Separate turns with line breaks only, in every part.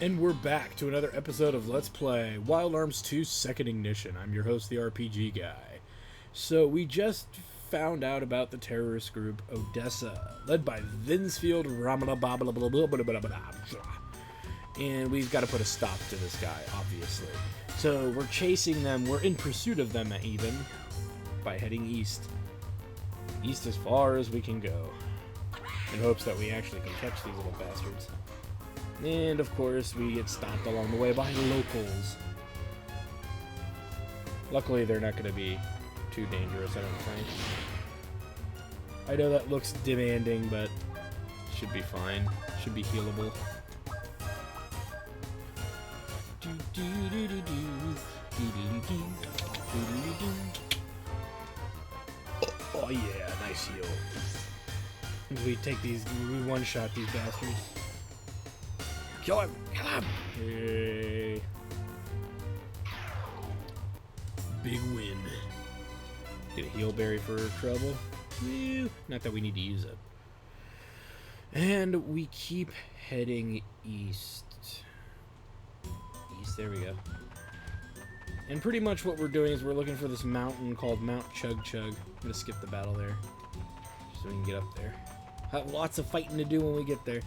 And we're back to another episode of Let's Play Wild Arms 2 Second Ignition. I'm your host, the RPG Guy. So we just found out about the terrorist group Odessa, led by Vinsfield Ramana. And we've got to put a stop to this guy, obviously. So we're chasing them, we're in pursuit of them even, by heading east. East as far as we can go. In hopes that we actually can catch these little bastards. And, of course, we get stopped along the way by locals. Luckily, they're not going to be too dangerous, I don't think. I know that looks demanding, but should be fine. Should be healable. Oh, yeah, nice heal. We take these, we one-shot these bastards. Kill him! Kill him! Hey. Big win. Get a heal berry for trouble. Woo. Not that we need to use it. And we keep heading east. East, there we go. And pretty much what we're doing is we're looking for this mountain called Mount Chug Chug. I'm gonna skip the battle there, so we can get up there. Have lots of fighting to do when we get there.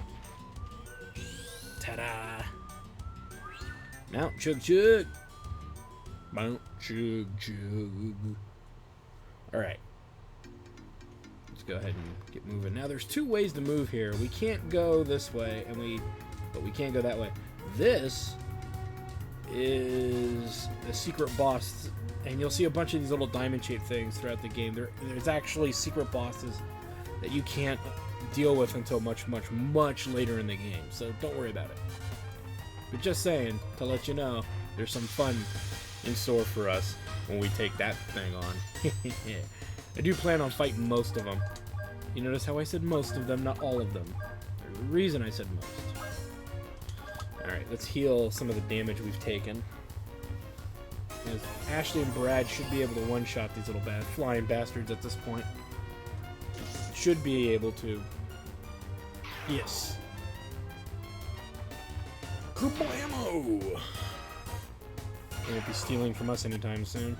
Ta-da! Mount Chug Chug! Mount Chug Chug. Alright. Let's go ahead and get moving. Now there's two ways to move here. We can't go this way, but we can't go that way. This is a secret boss, and you'll see a bunch of these little diamond-shaped things throughout the game. There's actually secret bosses that you can't deal with until much later in the game, so don't worry about it. But just saying, to let you know, there's some fun in store for us when we take that thing on. I do plan on fighting most of them. You notice how I said most of them, not all of them. There's a reason I said most. Alright, let's heal some of the damage we've taken. Because Ashley and Brad should be able to one-shot these little flying bastards at this point. Should be able to. Yes. Kablamo! They won't be stealing from us anytime soon.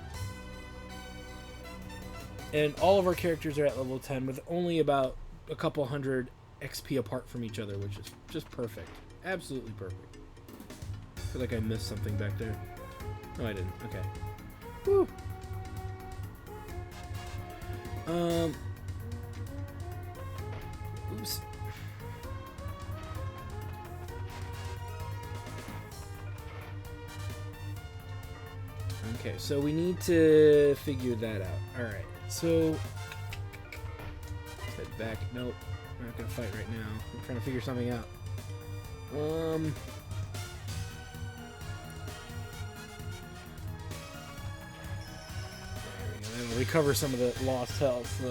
And all of our characters are at level 10 with only about a couple hundred XP apart from each other, which is just perfect. Absolutely perfect. I feel like I missed something back there. No, I didn't. Okay. Woo! Oops. Okay, so we need to figure that out. Alright, so let's head back. Nope, we're not gonna fight right now. I'm trying to figure something out. There we go. That'll recover some of the lost health.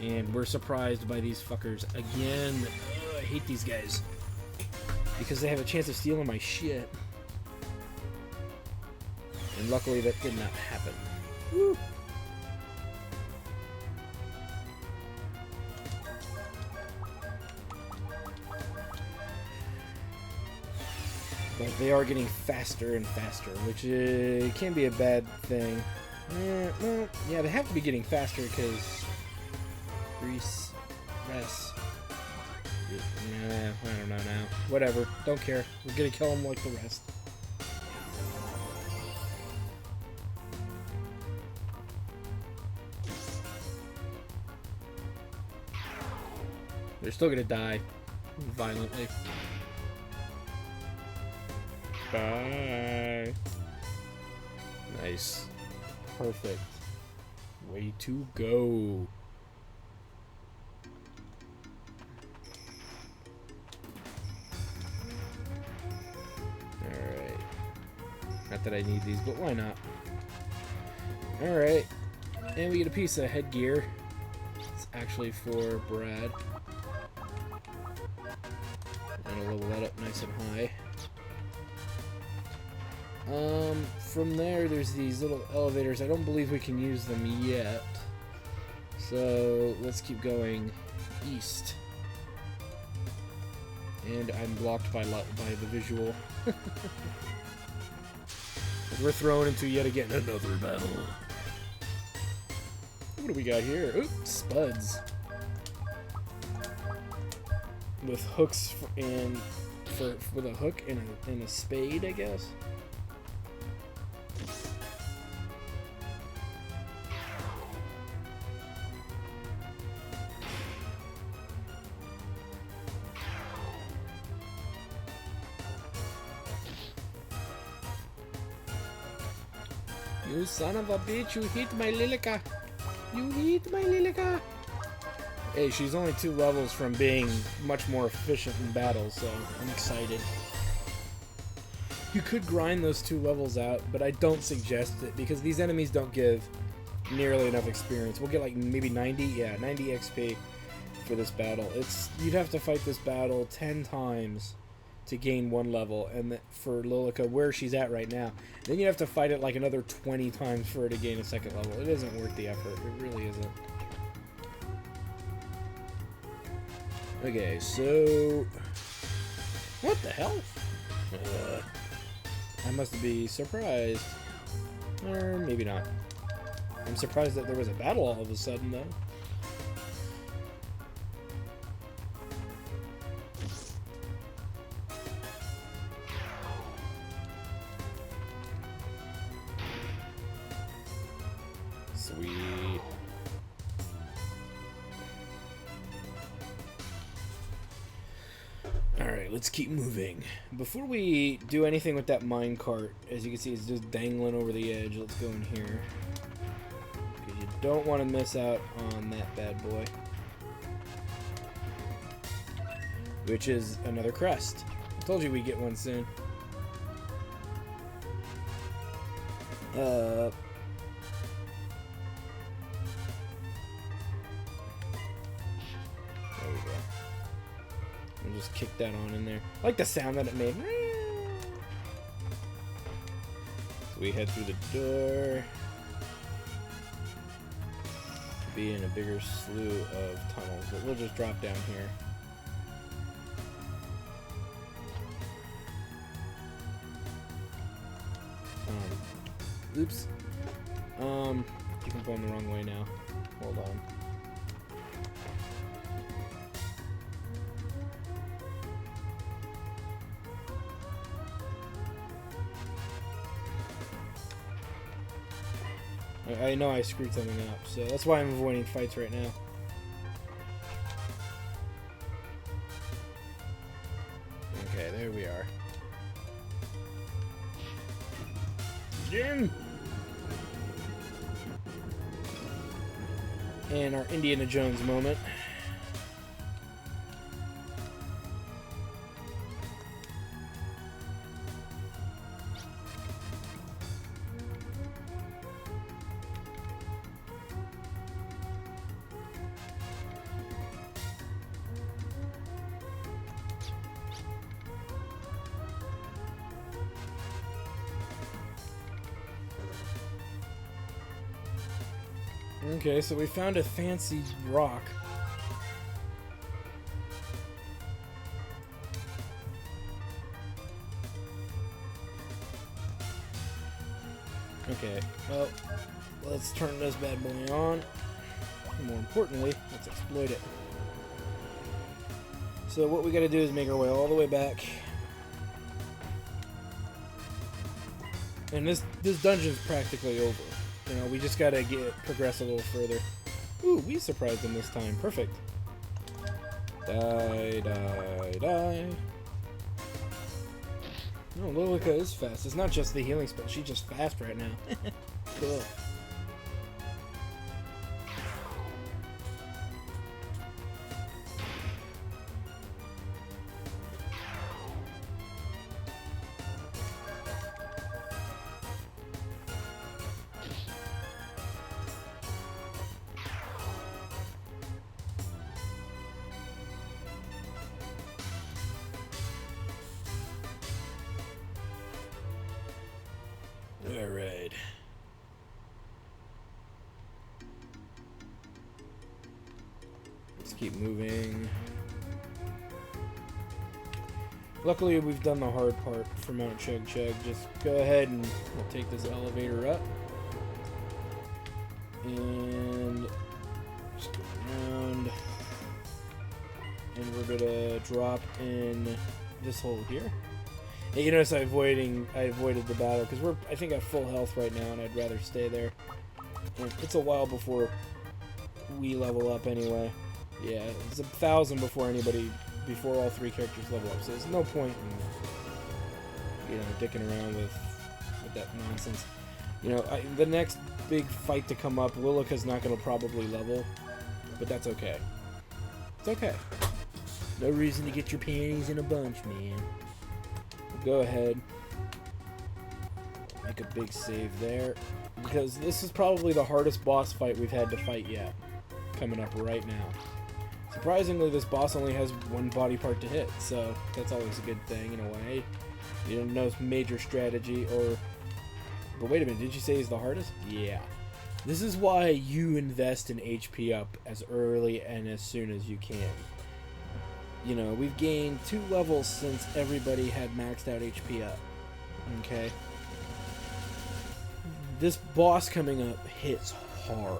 And we're surprised by these fuckers again. Ugh, I hate these guys. Because they have a chance of stealing my shit. And luckily that did not happen. Woo. But they are getting faster and faster, which can be a bad thing. Well, yeah, they have to be getting faster because Grease, Rest. Yeah, I don't know now. Whatever. Don't care. We're gonna kill them like the rest. They're still gonna die violently. Bye. Nice. Perfect. Way to go. Alright. Not that I need these, but why not? Alright. And we get a piece of headgear. It's actually for Brad. I'm gonna level that up nice and high. From there, there's these little elevators. I don't believe we can use them yet. So let's keep going east. And I'm blocked by the visual. We're thrown into yet again another battle. What do we got here? Oops, spuds. With hooks and with a hook and a spade, I guess. You son of a bitch, you hit my Lilica. You hit my Lilica. Hey, she's only 2 levels from being much more efficient in battle, so I'm excited. You could grind those 2 levels out, but I don't suggest it because these enemies don't give nearly enough experience. We'll get like maybe 90, yeah, 90 XP for this battle. You'd have to fight this battle 10 times to gain 1 level, and for Lilica, where she's at right now, then you have to fight it like another 20 times for her to gain a 2nd level. It isn't worth the effort. It really isn't. Okay, so what the hell? I must be surprised, or maybe not. I'm surprised that there was a battle all of a sudden, though. Sweet. Alright, let's keep moving. Before we do anything with that minecart, as you can see, it's just dangling over the edge. Let's go in here. Because you don't want to miss out on that bad boy. Which is another crest. I told you we'd get one soon. Just kick that on in there. I like the sound that it made. So we head through the door. Be in a bigger slew of tunnels, but we'll just drop down here. Oops. I think I'm going the wrong way now. Hold on. I know I screwed something up, so that's why I'm avoiding fights right now. Okay, there we are. Jim! And our Indiana Jones moment. Okay, so we found a fancy rock. Okay, well, let's turn this bad boy on. And more importantly, let's exploit it. So what we gotta do is make our way all the way back. And this dungeon's practically over. You know, we just gotta progress a little further. Ooh, we surprised him this time. Perfect. Die, die, die. No, Lilica is fast. It's not just the healing spell. She's just fast right now. Cool. Alright. Let's keep moving. Luckily, we've done the hard part for Mount Chug Chug. Just go ahead and we'll take this elevator up. And just go around. And we're gonna drop in this hole here. And you notice I avoided the battle because we're, I think, at full health right now, and I'd rather stay there. And it's a while before we level up anyway. Yeah, it's 1,000 before all 3 characters level up. So there's no point in, dicking around with that nonsense. The next big fight to come up, Lilica's not gonna probably level, but that's okay. It's okay. No reason to get your panties in a bunch, man. Go ahead. Make a big save there. Because this is probably the hardest boss fight we've had to fight yet. Coming up right now. Surprisingly, this boss only has 1 body part to hit, so that's always a good thing in a way. No major strategy or... But wait a minute, did you say he's the hardest? Yeah. This is why you invest in HP up as early and as soon as you can. We've gained 2 levels since everybody had maxed out HP up. Okay? This boss coming up hits hard.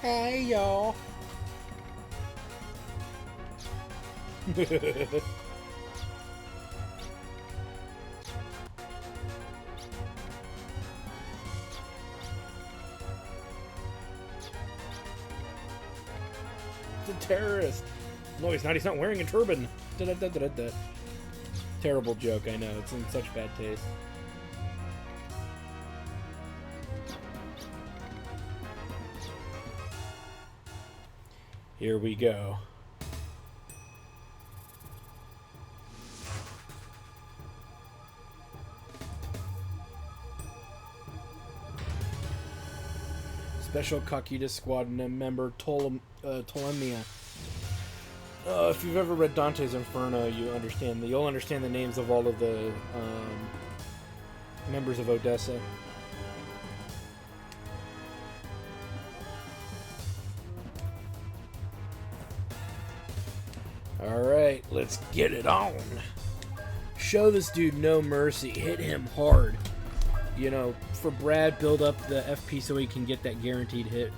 Hey, y'all. A terrorist. No, he's not. He's not wearing a turban. Da-da-da-da-da. Terrible joke, I know. It's in such bad taste. Here we go. Special Kakita Squad member Tmia. If you've ever read Dante's Inferno, you'll understand the names of all of the members of Odessa. Alright, let's get it on. Show this dude no mercy. Hit him hard. For Brad, build up the FP so he can get that guaranteed hit.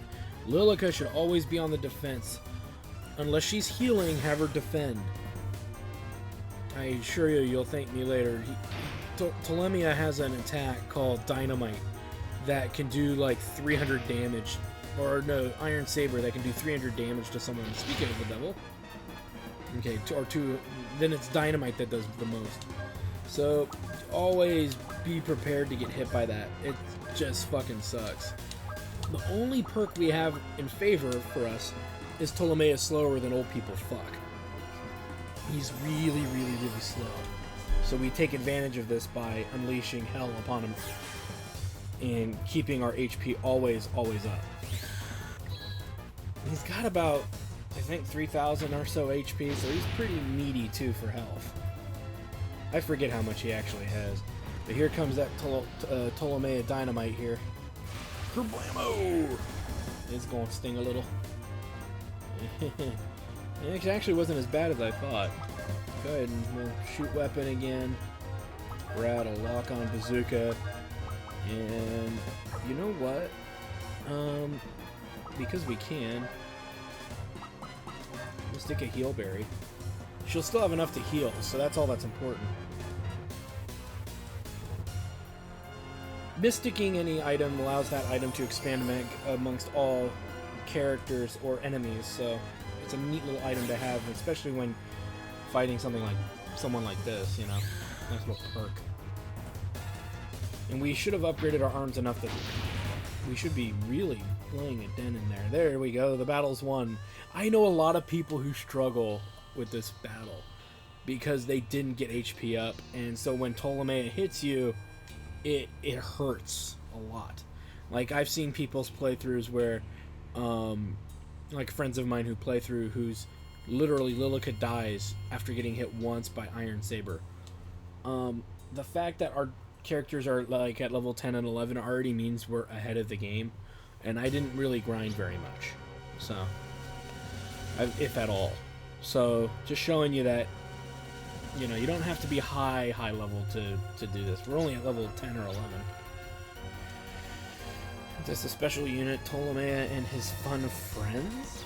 Lilica should always be on the defense. Unless she's healing, have her defend. I assure you, you'll thank me later. Tmia has an attack called Dynamite that can do like 300 damage. Or no, Iron Saber that can do 300 damage to someone. Speaking of the devil. Okay, then it's Dynamite that does the most. So, always be prepared to get hit by that. It just fucking sucks. The only perk we have in favor for us is Tmia is slower than old people fuck. He's really, really, really slow. So we take advantage of this by unleashing hell upon him and keeping our HP always, always up. He's got about, I think, 3,000 or so HP, so he's pretty meaty too for health. I forget how much he actually has. But here comes that Tmia Dynamite here. Kerblammo! It's going to sting a little. It actually wasn't as bad as I thought. Go ahead and we'll shoot weapon again. We're out a lock-on bazooka. And you know what? Because we can, we'll stick a heal berry. She'll still have enough to heal, so that's all that's important. Mysticking any item allows that item to expand amongst all characters or enemies, so it's a neat little item to have, especially when fighting someone like this, Nice little perk. And we should have upgraded our arms enough that we should be really playing a den in there. There we go, the battle's won. I know a lot of people who struggle with this battle because they didn't get HP up, and so when Tmia hits you, it hurts a lot. Like, I've seen people's playthroughs where like friends of mine who play through whose literally Lilica dies after getting hit once by Iron Saber. The fact that our characters are like at level 10 and 11 already means we're ahead of the game, and I didn't really grind very much, so if at all. So just showing you that, you know, you don't have to be high level to do this. We're only at level 10 or 11. Just a special unit, Tmia and his fun friends.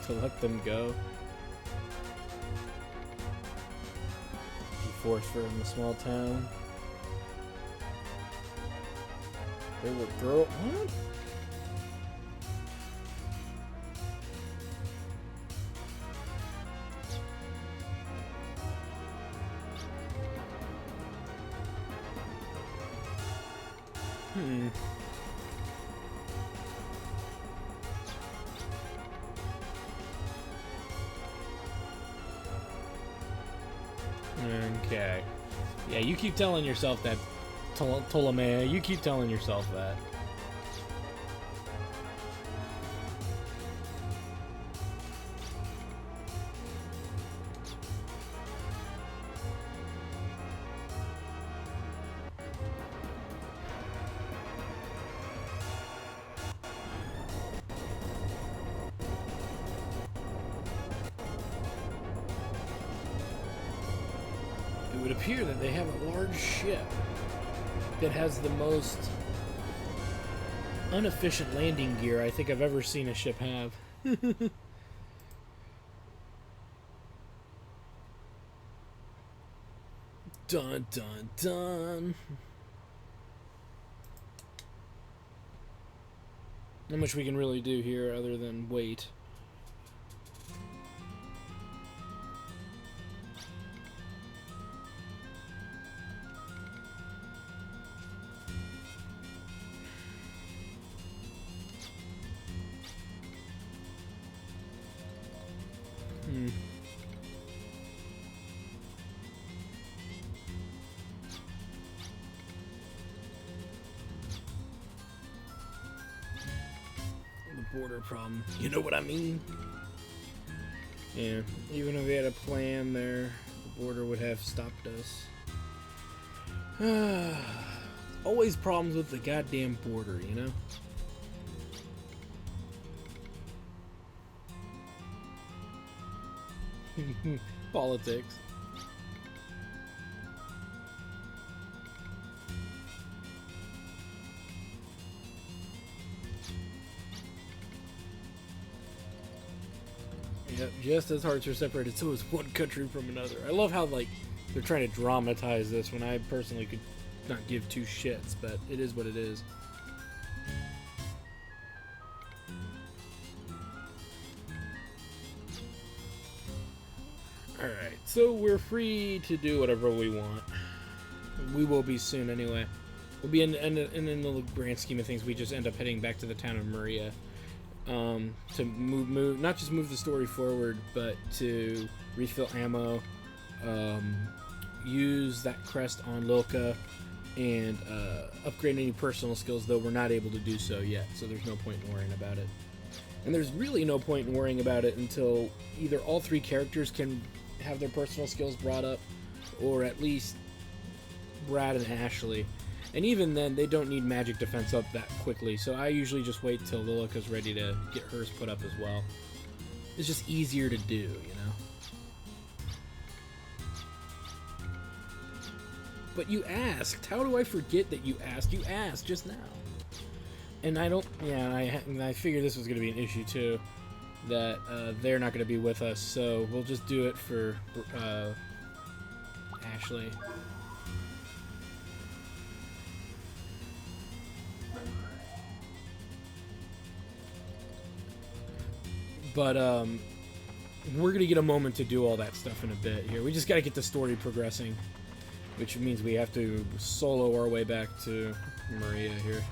To let them go. Force for in the small town. They were girl. What? Okay. Yeah, you keep telling yourself that, Tmia. You keep telling yourself that. It would appear that they have a large ship that has the most inefficient landing gear I think I've ever seen a ship have. Dun dun dun. Not much we can really do here other than wait. The border problem. You know what I mean? Yeah, even if we had a plan there, the border would have stopped us. Always problems with the goddamn border, you know? Politics. Yep, just as hearts are separated, so is one country from another. I love how, like, they're trying to dramatize this when I personally could not give two shits, but it is what it is. Alright, so we're free to do whatever we want. We will be soon anyway. We'll be in the grand scheme of things, we just end up heading back to the town of Maria. To move, not just move the story forward, but to refill ammo, use that crest on Lilica, and upgrade any personal skills, though we're not able to do so yet, so there's no point in worrying about it. And there's really no point in worrying about it until either all three characters can have their personal skills brought up, or at least Brad and Ashley. And even then, they don't need magic defense up that quickly, so I usually just wait till Lilica's ready to get hers put up as well. It's just easier to do, you know? But you asked. How do I forget that you asked? You asked just now. And I don't... Yeah, I figured this was going to be an issue, too. That they're not going to be with us, so we'll just do it for Ashley. But, we're going to get a moment to do all that stuff in a bit here. We just got to get the story progressing, which means we have to solo our way back to Maria here.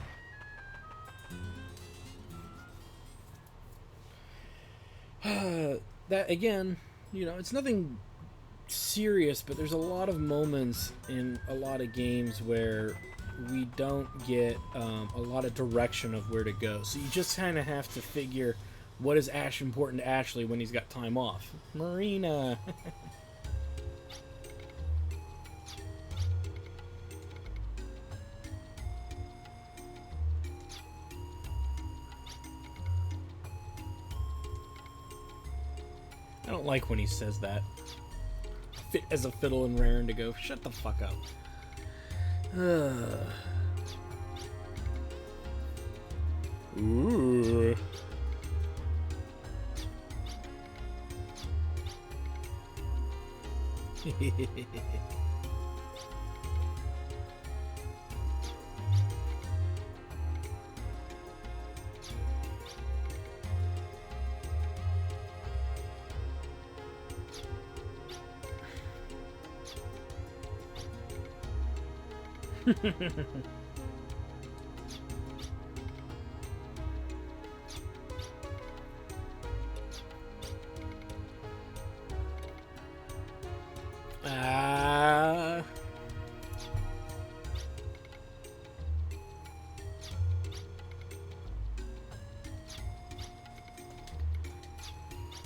That, again, you know, it's nothing serious, but there's a lot of moments in a lot of games where we don't get a lot of direction of where to go. So you just kind of have to figure what is important to Ashley when he's got time off. Marina. I don't like when he says that. Fit as a fiddle and raring to go. Shut the fuck up. Ooh.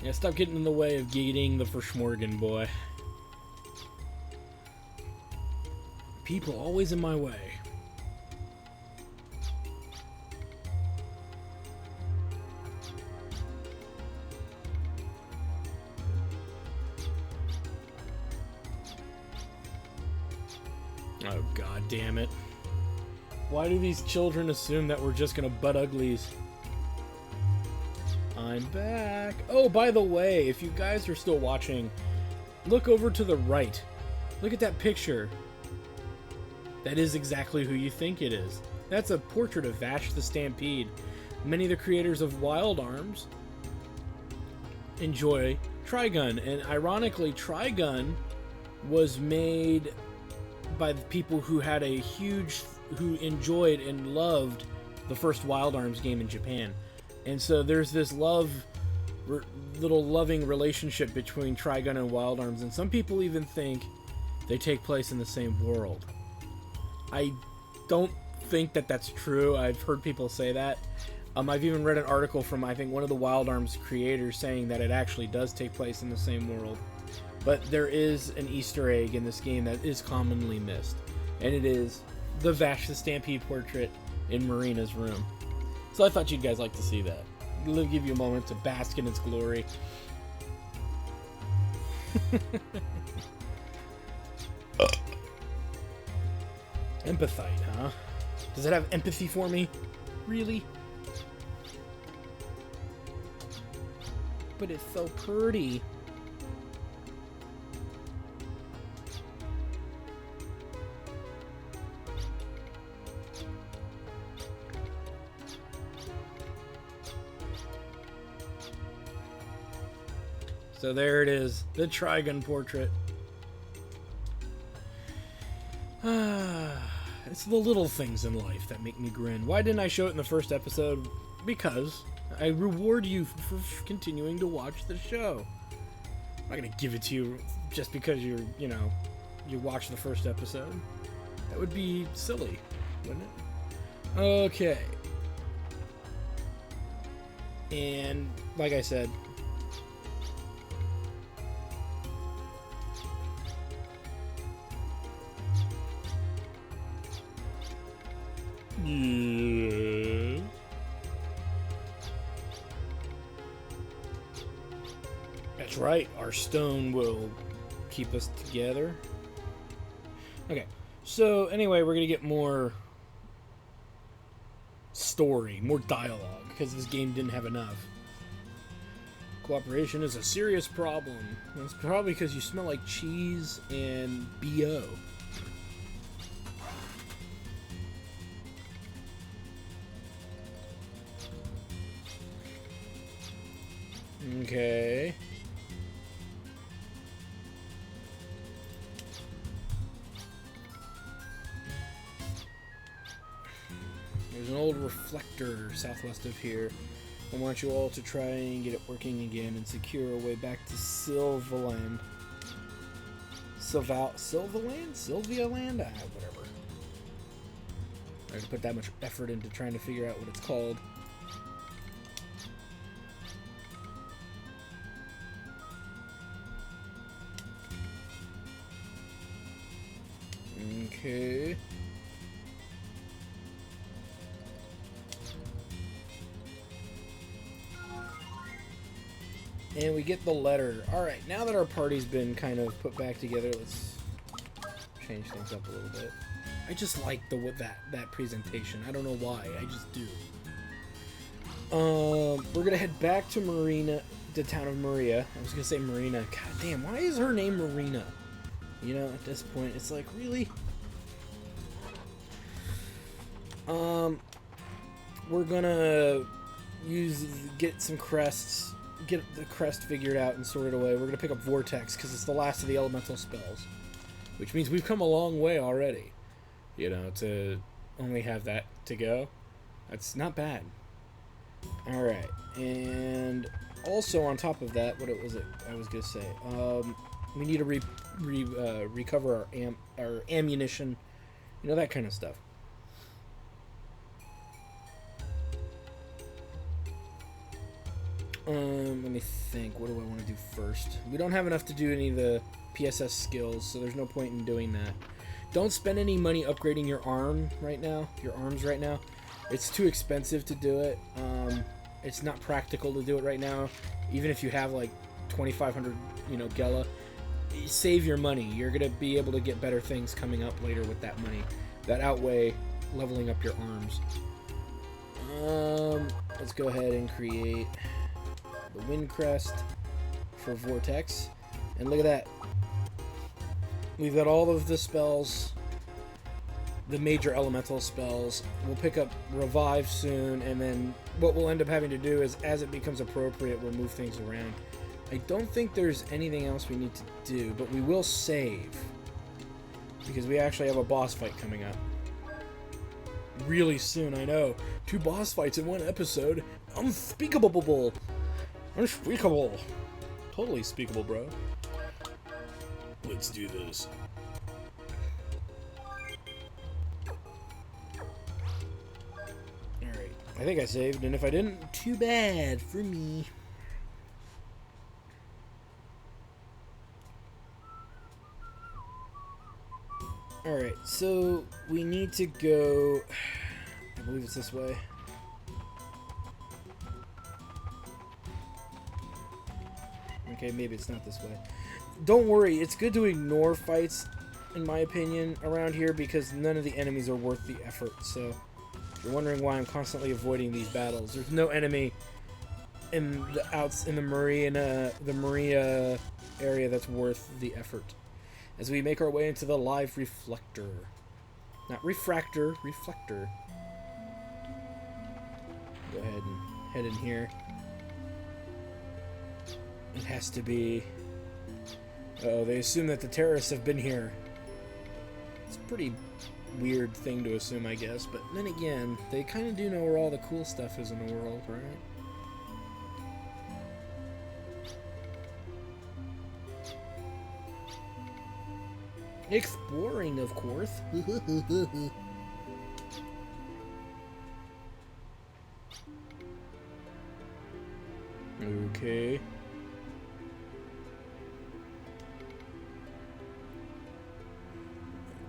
Yeah, stop getting in the way of getting the Verschmorgen, boy. People always in my way. Oh, god damn it. Why do these children assume that we're just gonna butt uglies? I'm back. Oh, by the way, if you guys are still watching, look over to the right. Look at that picture. That is exactly who you think it is. That's a portrait of Vash the Stampede. Many of the creators of Wild Arms enjoy Trigun, and ironically, Trigun was made by the people who had who enjoyed and loved the first Wild Arms game in Japan. And so there's this little loving relationship between Trigun and Wild Arms, and some people even think they take place in the same world. I don't think that that's true. I've heard people say that. I've even read an article from, I think, one of the Wild Arms creators saying that it actually does take place in the same world. But there is an Easter egg in this game that is commonly missed, and it is the Vash the Stampede portrait in Marina's room. So I thought you'd guys like to see that. It'll give you a moment to bask in its glory. Empathite, huh? Does it have empathy for me? Really? But it's so pretty. So there it is, the Trigun portrait. It's the little things in life that make me grin. Why didn't I show it in the first episode? Because I reward you for continuing to watch the show. I'm not gonna give it to you just because you watched the first episode. That would be silly, wouldn't it? Okay. And like I said, yeah. That's right, our stone will keep us together. Okay, so anyway, we're gonna get more story, more dialogue, because this game didn't have enough. Cooperation is a serious problem. It's probably because you smell like cheese and BO. Okay. There's an old reflector southwest of here. I want you all to try and get it working again and secure a way back to Sylvaland. Sylvaland? Sylvia Land? Whatever. I had to put that much effort into trying to figure out what it's called. Okay. And we get the letter. Alright, now that our party's been kind of put back together, let's change things up a little bit. I just like that presentation. I don't know why. I just do. We're gonna head back to the town of Maria. I was gonna say Marina. God damn, why is her name Marina? You know, at this point, it's like, really? We're gonna get some crests, get the crest figured out and sorted away. We're gonna pick up Vortex because it's the last of the elemental spells, which means we've come a long way already. You know, to only have that to go, that's not bad. All right, and also on top of that, what was it I was gonna say? We need to recover our ammunition, you know, that kind of stuff. Let me think. What do I want to do first? We don't have enough to do any of the PSS skills, so there's no point in doing that. Don't spend any money upgrading your arms right now. It's too expensive to do it. It's not practical to do it right now. Even if you have like 2,500, you know, Gela, save your money. You're gonna be able to get better things coming up later with that money that outweigh leveling up your arms. Let's go ahead and create the Wind Crest for Vortex, and look at that. We've got all of the spells, the major elemental spells. We'll pick up Revive soon, and then what we'll end up having to do is, as it becomes appropriate, we'll move things around. I don't think there's anything else we need to do, but we will save, because we actually have a boss fight coming up really soon. I know, 2 boss fights in 1 episode. Unspeakable. Totally speakable, bro. Let's do this. Alright, I think I saved, and if I didn't, too bad for me. Alright, so we need to go, I believe it's this way. Okay, maybe it's not this way. Don't worry, it's good to ignore fights, in my opinion, around here, because none of the enemies are worth the effort. So, if you're wondering why I'm constantly avoiding these battles, there's no enemy in the Maria area that's worth the effort. As we make our way into the live Reflector. Not Refractor, Reflector. Go ahead and head in here. It has to be... Oh, they assume that the terrorists have been here. It's a pretty weird thing to assume, I guess. But then again, they kind of do know where all the cool stuff is in the world, right? Exploring, of course. Okay.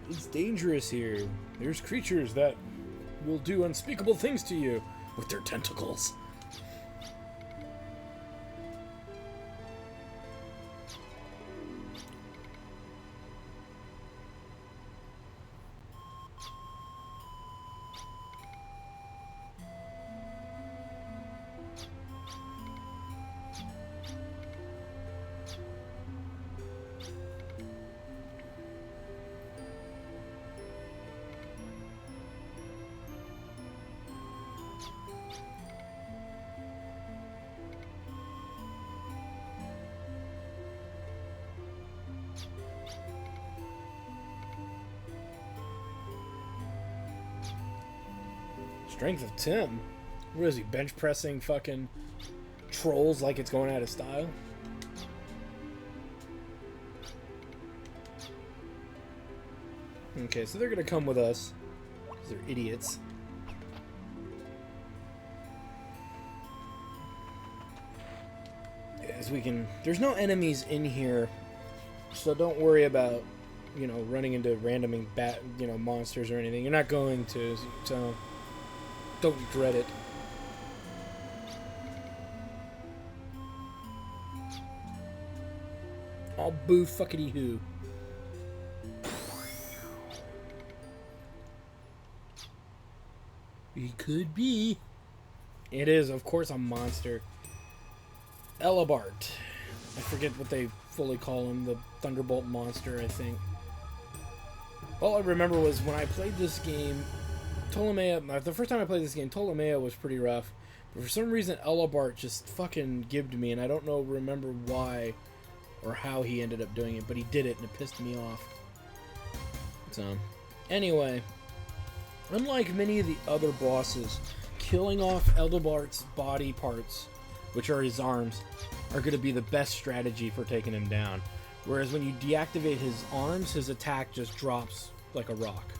It's dangerous here. There's creatures that will do unspeakable things to you with their tentacles. Strength of Tim? What is he, bench pressing fucking trolls like it's going out of style? Okay, so they're gonna come with us. They're idiots. As we can... There's no enemies in here, so don't worry about, you know, running into random monsters or anything. You're not going to, so don't dread it. All boo fuckity hoo. He could be. It is, of course, a monster. Elabart. I forget what they fully call him. The Thunderbolt monster, I think. All I remember was when I played this game, Ptolemaea... The first time I played this game, Ptolemaea was pretty rough. But for some reason, Elabart just fucking gibbed me, and I don't remember why or how he ended up doing it, but he did it, and it pissed me off. So, anyway... Unlike many of the other bosses, killing off Eldabart's body parts, which are his arms, are going to be the best strategy for taking him down. Whereas when you deactivate his arms, his attack just drops like a rock.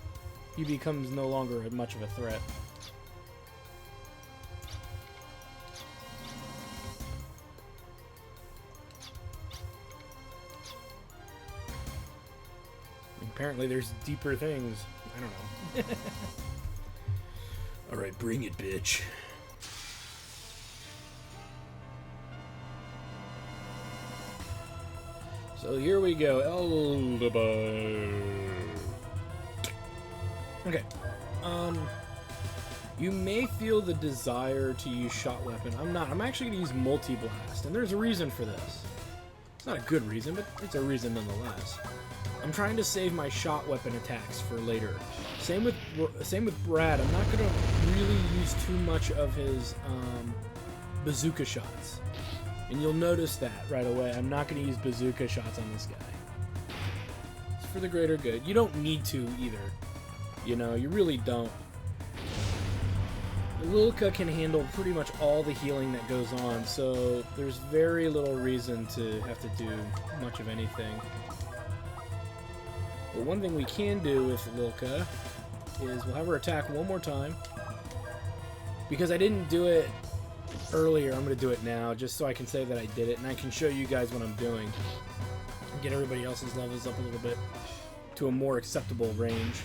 He becomes no longer much of a threat. Apparently there's deeper things. I don't know. Alright, bring it, bitch. So here we go. Eldabar. Okay. You may feel the desire to use shot weapon. I'm not. I'm actually going to use multi-blast, and there's a reason for this. It's not a good reason, but it's a reason nonetheless. I'm trying to save my shot weapon attacks for later. Same with Brad. I'm not going to really use too much of his bazooka shots. And you'll notice that right away. I'm not going to use bazooka shots on this guy. It's for the greater good. You don't need to either. You know, you really don't. Lilka can handle pretty much all the healing that goes on, so there's very little reason to have to do much of anything. But one thing we can do with Lilka is we'll have her attack one more time. Because I didn't do it earlier, I'm going to do it now, just so I can say that I did it, and I can show you guys what I'm doing. And get everybody else's levels up a little bit to a more acceptable range.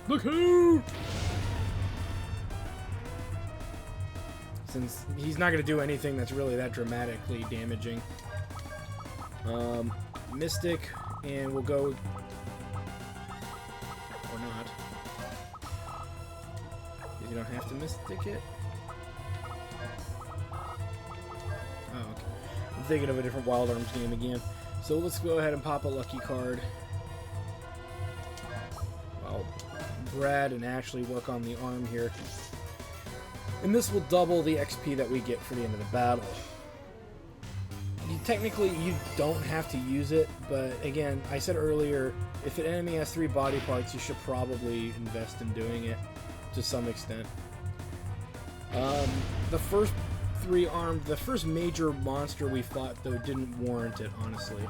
Look out! Since he's not going to do anything that's really that dramatically damaging. Mystic, and we'll go... or not. You don't have to Mystic it. Oh, okay. I'm thinking of a different Wild Arms game again. So let's go ahead and pop a lucky card. While Brad and Ashley work on the arm here. And this will double the XP that we get for the end of the battle. Technically, you don't have to use it, but again, I said earlier, if an enemy has 3 body parts, you should probably invest in doing it to some extent. The first major monster we fought, though, didn't warrant it, honestly.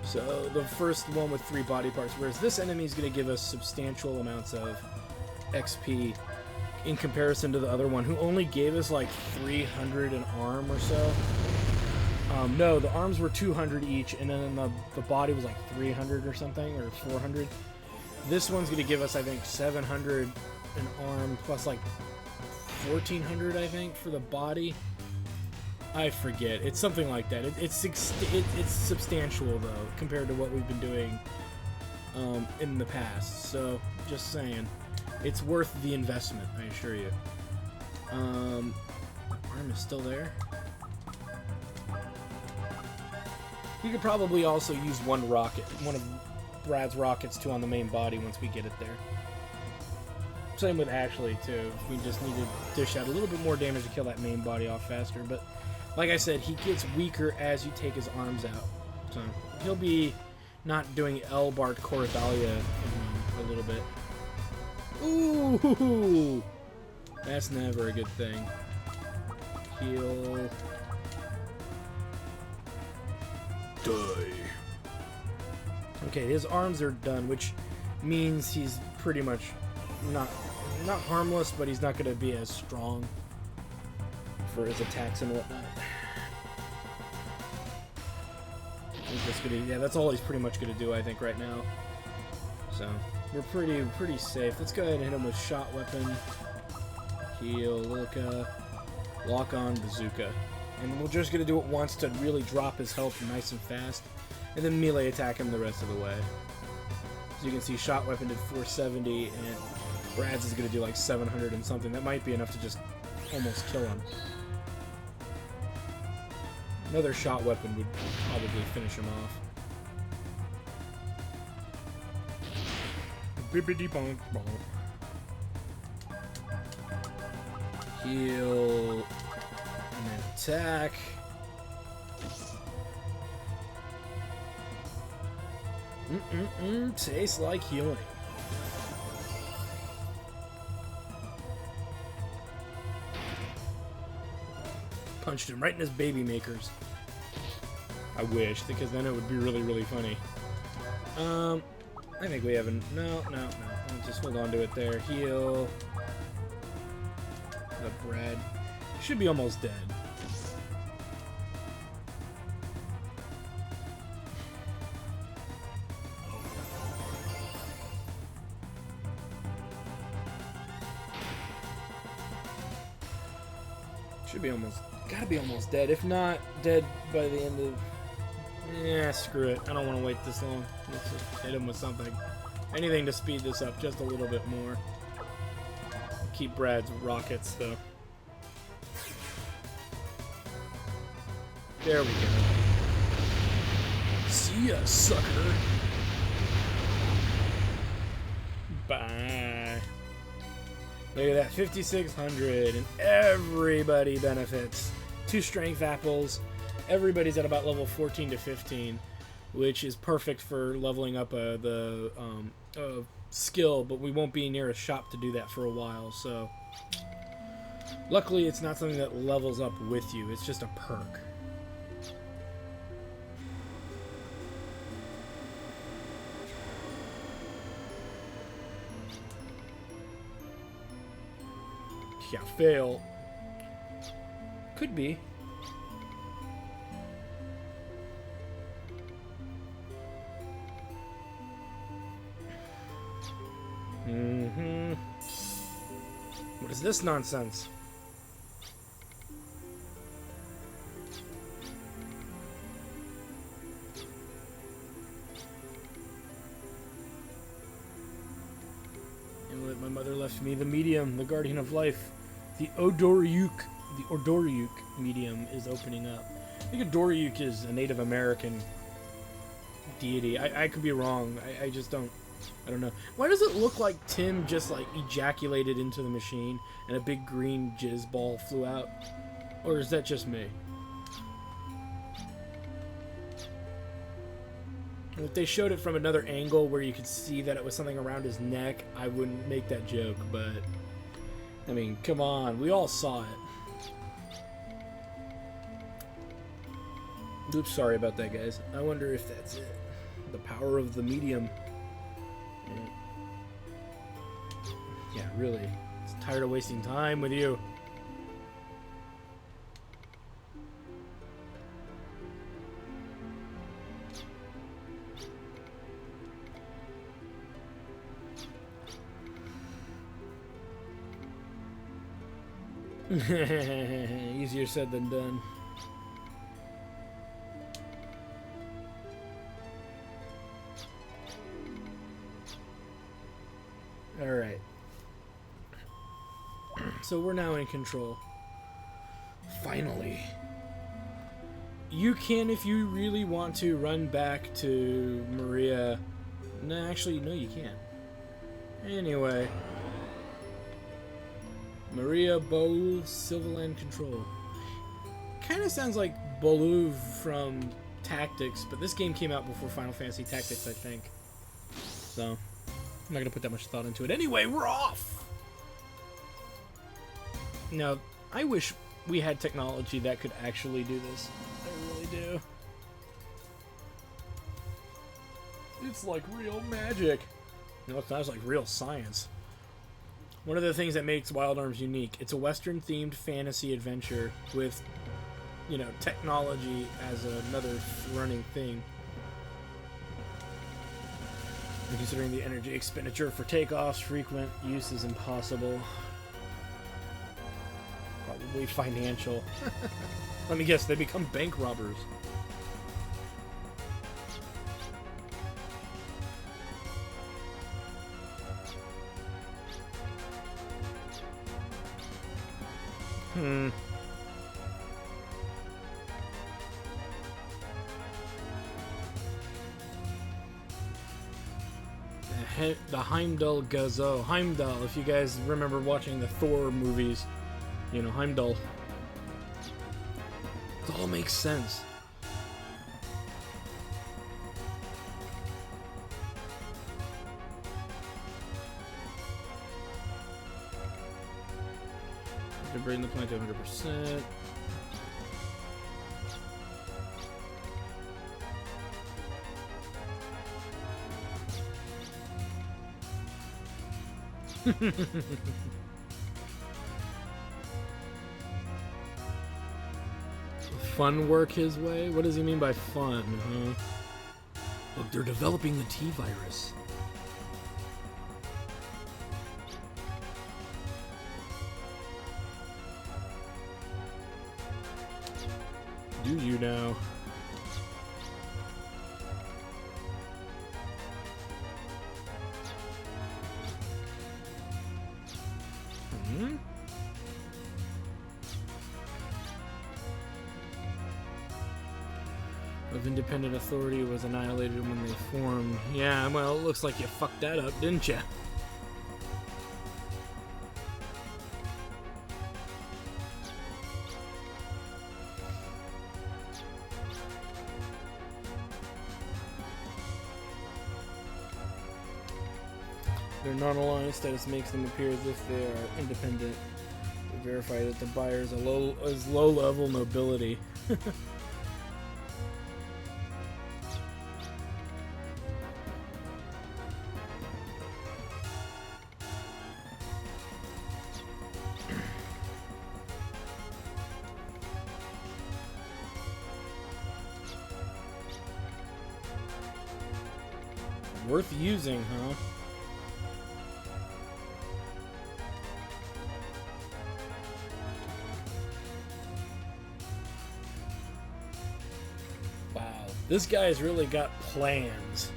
So, the first one with 3 body parts, whereas this enemy is going to give us substantial amounts of XP in comparison to the other one, who only gave us like 300 an arm or so. No, the arms were 200 each, and then the body was like 300 or something, or 400. This one's going to give us, I think, 700 an arm, plus like 1,400, I think, for the body. I forget. It's something like that. It's substantial, though, compared to what we've been doing in the past. So, just saying. It's worth the investment, I assure you. Arm is still there. You could probably also use one of Brad's rockets too on the main body once we get it there. Same with Ashley too. We just need to dish out a little bit more damage to kill that main body off faster. But like I said, he gets weaker as you take his arms out. So he'll be not doing Elbart Corathalia in a little bit. Ooh! That's never a good thing. Heal. Die. Okay, his arms are done, which means he's pretty much not harmless, but he's not going to be as strong for his attacks and whatnot. He's just gonna, yeah, that's all he's pretty much going to do, I think, right now. So we're pretty safe. Let's go ahead and hit him with shot weapon, heal, Lilka, lock on, bazooka, and we're just going to do it once to really drop his health nice and fast, and then melee attack him the rest of the way. As you can see, shot weapon did 470, and Brad's is going to do like 700 and something. That might be enough to just almost kill him. Another shot weapon would probably finish him off. Bippity bonk bonk. Heal. And then attack. Tastes like healing. Punched him right in his baby makers. I wish, because then it would be really, really funny. I think we haven't. No. I'll just hold on to it there. Heal. The bread. Should be almost dead. Should be almost. Gotta be almost dead. If not dead by the end of. Yeah, screw it. I don't want to wait this long. Let's just hit him with something. Anything to speed this up just a little bit more. Keep Brad's rockets, though. There we go. See ya, sucker. Bye. Look at that, 5,600, and everybody benefits. 2 strength apples. Everybody's at about level 14 to 15, which is perfect for leveling up the skill, but we won't be near a shop to do that for a while, so luckily it's not something that levels up with you, it's just a perk. Yeah, fail. Could be. What is this nonsense? And my mother left me the medium, the guardian of life. The Odoru medium is opening up. I think Odoru is a Native American deity. I could be wrong. I just don't. I don't know. Why does it look like Tim just like ejaculated into the machine and a big green jizz ball flew out? Or is that just me? And if they showed it from another angle where you could see that it was something around his neck, I wouldn't make that joke, but I mean, come on, we all saw it. Oops, sorry about that, guys. I wonder if that's it. The power of the medium. Yeah, really. I'm tired of wasting time with you. Easier said than done. Alright. So we're now in control. Finally. You can, if you really want to, run back to Maria. No, actually, no, you can't. Anyway. Maria Boul, Silin control. Kind of sounds like Bolu from Tactics, but this game came out before Final Fantasy Tactics, I think. So, I'm not going to put that much thought into it. Anyway, we're off! Now, I wish we had technology that could actually do this. I really do. It's like real magic. No, it sounds like real science. One of the things that makes Wild Arms unique, it's a Western-themed fantasy adventure with, you know, technology as another running thing. And considering the energy expenditure for takeoffs, frequent use is impossible. Probably financial. Let me guess, they become bank robbers. The Heimdall Gazo. Heimdall, if you guys remember watching the Thor movies, you know, Heimdall. It all makes sense. To bring the plant to 100%. Fun work his way? What does he mean by fun? Look, they're developing the T-virus. Do you know? Of independent authority was annihilated when they formed. Yeah, well, it looks like you fucked that up, didn't you? Their non-aligned status makes them appear as if they are independent. We verify that the buyer is low-level nobility. Worth using, huh? Wow, this guy's really got plans.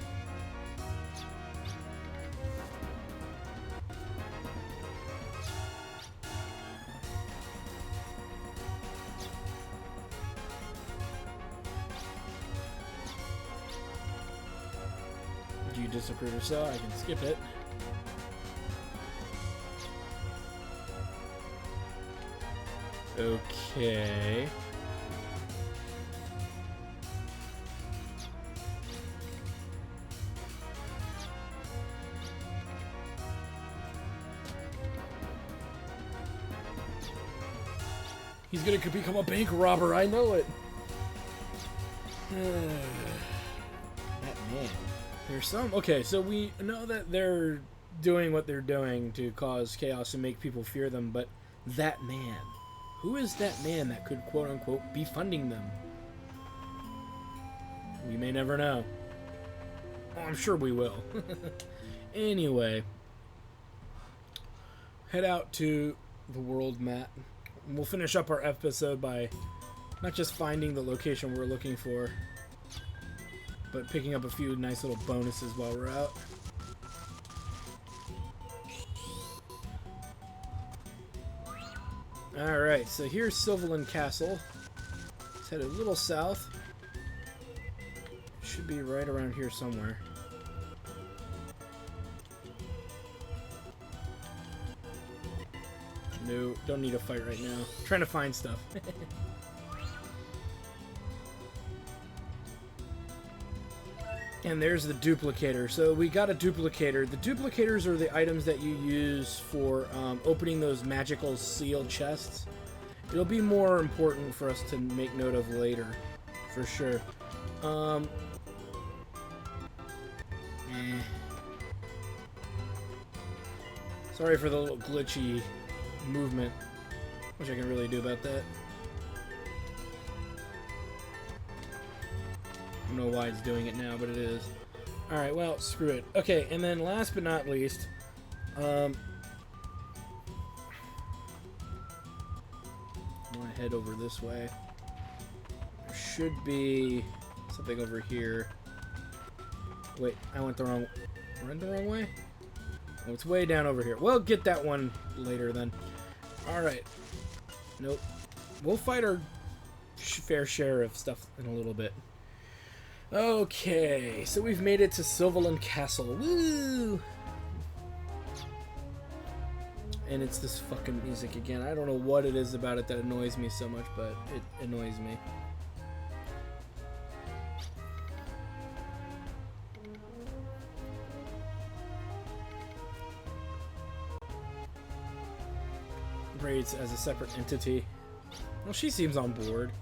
Do you disapprove or so? I can skip it. Okay. He's gonna become a bank robber, I know it. That man. There's some... Okay, so we know that they're doing what they're doing to cause chaos and make people fear them, but that man... Who is that man that could, quote-unquote, be funding them? We may never know. Oh, I'm sure we will. Anyway. Head out to the world map. We'll finish up our episode by not just finding the location we're looking for, but picking up a few nice little bonuses while we're out. Alright, so here's Silin Castle. Let's head a little south. Should be right around here somewhere. No, don't need a fight right now. I'm trying to find stuff. And there's the duplicator. So we got a duplicator. The duplicators are the items that you use for opening those magical sealed chests. It'll be more important for us to make note of later, for sure. Sorry for the little glitchy movement. Wish I could really do about that. I don't know why it's doing it now, but it is. Alright, well, screw it. Okay, and then last but not least, I want to head over this way. There should be something over here. Wait, I went the wrong way? Oh, it's way down over here. We'll get that one later then. Alright. Nope. We'll fight our fair share of stuff in a little bit. Okay, so we've made it to Silin Castle. Woo! And it's this fucking music again. I don't know what it is about it that annoys me so much, but it annoys me. Raids as a separate entity. Well, she seems on board.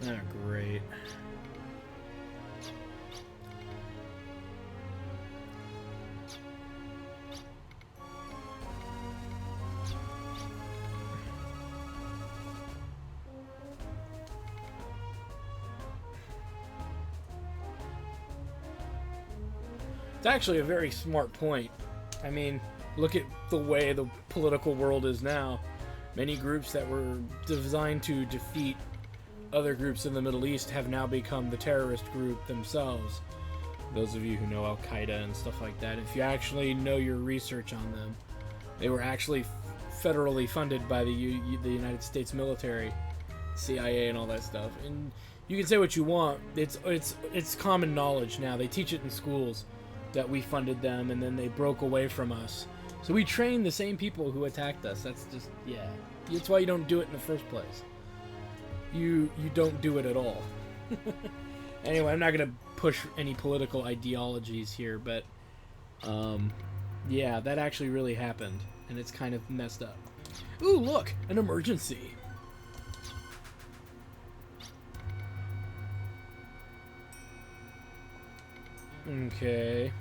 Ah, great. It's actually a very smart point. I mean, look at the way the political world is now. Many groups that were designed to defeat other groups in the Middle East have now become the terrorist group themselves. Those of you who know Al-Qaeda and stuff like that, if you actually know your research on them, they were actually federally funded by the United States military, CIA and all that stuff. And you can say what you want. It's common knowledge now. They teach it in schools that we funded them and then they broke away from us. So we trained the same people who attacked us. That's just, yeah. That's why you don't do it in the first place. You don't do it at all. Anyway, I'm not going to push any political ideologies here, but yeah, that actually really happened, and it's kind of messed up. Ooh, look! An emergency! Okay.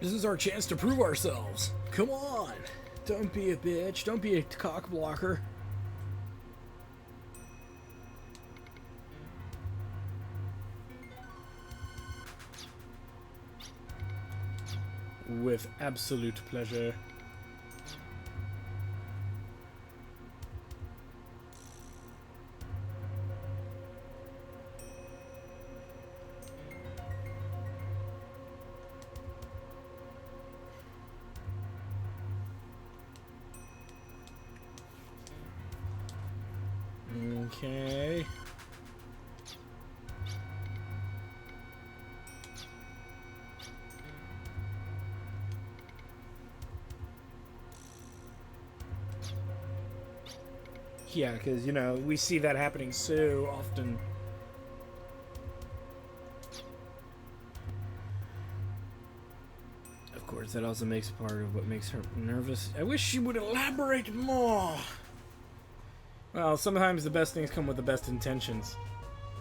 This is our chance to prove ourselves. Come on. Don't be a bitch. Don't be a cock blocker. With absolute pleasure. Okay. Yeah, because, you know, we see that happening so often. Of course, that also makes part of what makes her nervous. I wish she would elaborate more. Well, sometimes the best things come with the best intentions.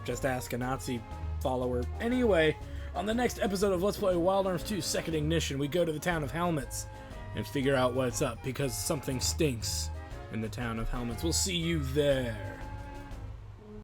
Just ask a Nazi follower. Anyway, on the next episode of Let's Play Wild Arms 2 Second Ignition, we go to the town of Helmets and figure out what's up, because something stinks in the town of Helmets. We'll see you there.